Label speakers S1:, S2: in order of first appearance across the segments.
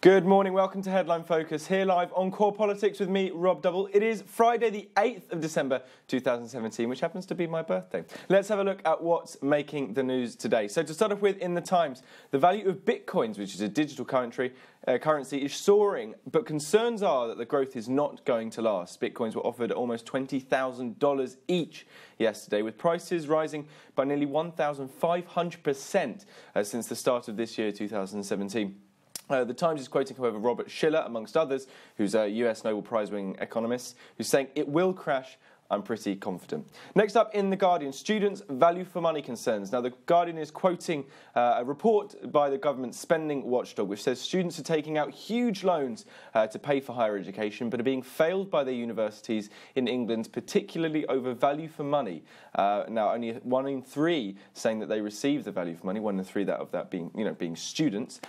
S1: Good morning, welcome to Headline Focus, here live on Core Politics with me, Rob Double. It is Friday the 8th of December 2017, which happens to be my birthday. Let's have a look at what's making the news today. So to start off with, in the Times, the value of bitcoins, which is a digital currency, is soaring, but concerns are that the growth is not going to last. Bitcoins were offered at almost $20,000 each yesterday, with prices rising by nearly 1,500% since the start of this year, 2017. The Times is quoting, however, Robert Shiller, amongst others, who's a US Nobel Prize-winning economist, who's saying it will crash. I'm pretty confident. Next up in The Guardian, students' value for money concerns. Now, The Guardian is quoting a report by the government spending watchdog, which says students are taking out huge loans to pay for higher education, but are being failed by their universities in England, particularly over value for money. Now, only 1 in 3 saying that they receive the value for money, 1 in 3 of that being students.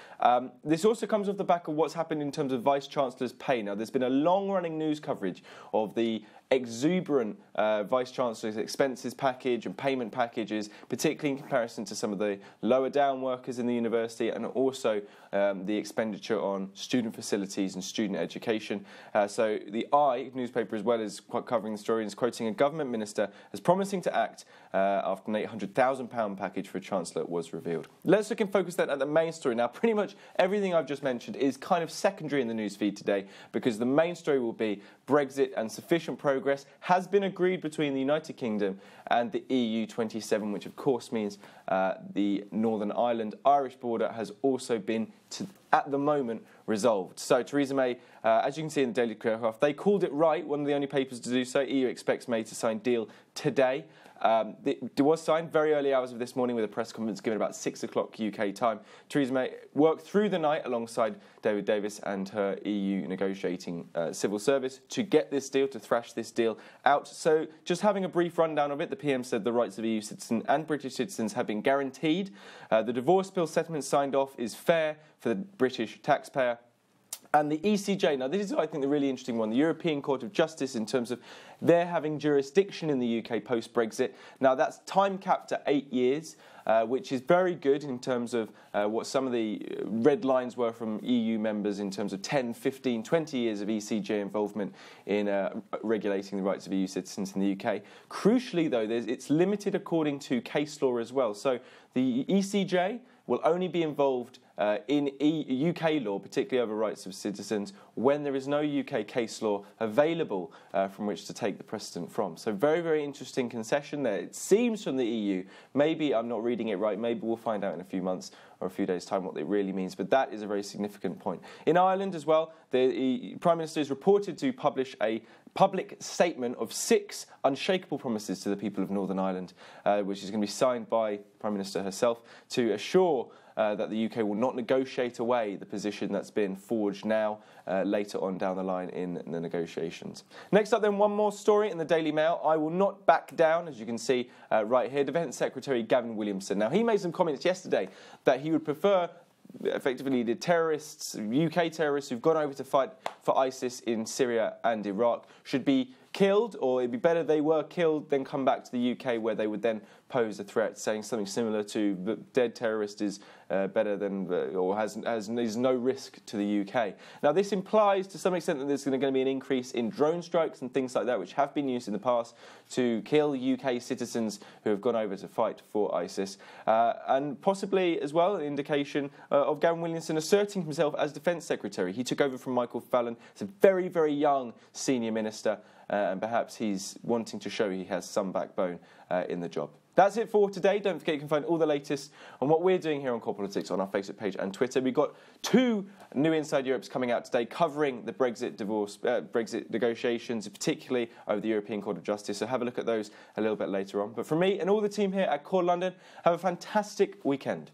S1: This also comes off the back of what's happened in terms of Vice-Chancellor's pay. Now, there's been a long-running news coverage of the exuberant Vice-Chancellor's expenses package and payment packages, particularly in comparison to some of the lower down workers in the university, and also the expenditure on student facilities and student education. So the newspaper, as well as covering the story, is quoting a government minister as promising to act after an £800,000 package for a Chancellor was revealed. Let's look and focus then at the main story. Now, pretty much everything I've just mentioned is kind of secondary in the news feed today, because the main story will be Brexit and sufficient progress has been agreed between the United Kingdom and the EU 27, which of course means the Northern Ireland-Irish border has also been, at the moment, resolved. So Theresa May, as you can see in the Daily Telegraph, they called it right, one of the only papers to do so. EU expects May to sign deal today. It was signed very early hours of this morning with a press conference given about 6 o'clock UK time. Theresa May worked through the night alongside David Davis and her EU negotiating civil service to get this deal, to thrash this deal out. So just having a brief rundown of it, the PM said the rights of EU citizens and British citizens have been guaranteed. The divorce bill settlement signed off is fair for the British taxpayer. And the ECJ, now this is, I think, the really interesting one, the European Court of Justice, in terms of their having jurisdiction in the UK post-Brexit. Now that's time capped at 8 years, which is very good in terms of what some of the red lines were from EU members in terms of 10, 15, 20 years of ECJ involvement in regulating the rights of EU citizens in the UK. Crucially, though, it's limited according to case law as well. So the ECJ will only be involved in UK law, particularly over rights of citizens, when there is no UK case law available from which to take the precedent from. So very, very interesting concession there. It seems from the EU, maybe I'm not reading it right, maybe we'll find out in a few months or a few days' time what it really means, but that is a very significant point. In Ireland as well, the Prime Minister is reported to publish a public statement of 6 unshakable promises to the people of Northern Ireland, which is going to be signed by Prime Minister herself to assure that the UK will not negotiate away the position that's been forged now later on down the line in the negotiations. Next up then, one more story in the Daily Mail. I will not back down, as you can see right here. Defence Secretary Gavin Williamson. Now, he made some comments yesterday that he would prefer effectively the terrorists, UK terrorists who've gone over to fight for ISIS in Syria and Iraq should be killed, or it'd be better they were killed than come back to the UK, where they would then pose a threat, saying something similar to the dead terrorist is better than, or is no risk to the UK. Now, this implies to some extent that there's going to be an increase in drone strikes and things like that, which have been used in the past to kill UK citizens who have gone over to fight for ISIS, and possibly as well an indication of Gavin Williamson asserting himself as Defence Secretary. He took over from Michael Fallon. He's a very, very young senior minister, and perhaps he's wanting to show he has some backbone in the job. That's it for today. Don't forget you can find all the latest on what we're doing here on Core Politics on our Facebook page and Twitter. We've got 2 new Inside Europes coming out today covering the Brexit negotiations, particularly over the European Court of Justice. So have a look at those a little bit later on. But from me and all the team here at Core London, have a fantastic weekend.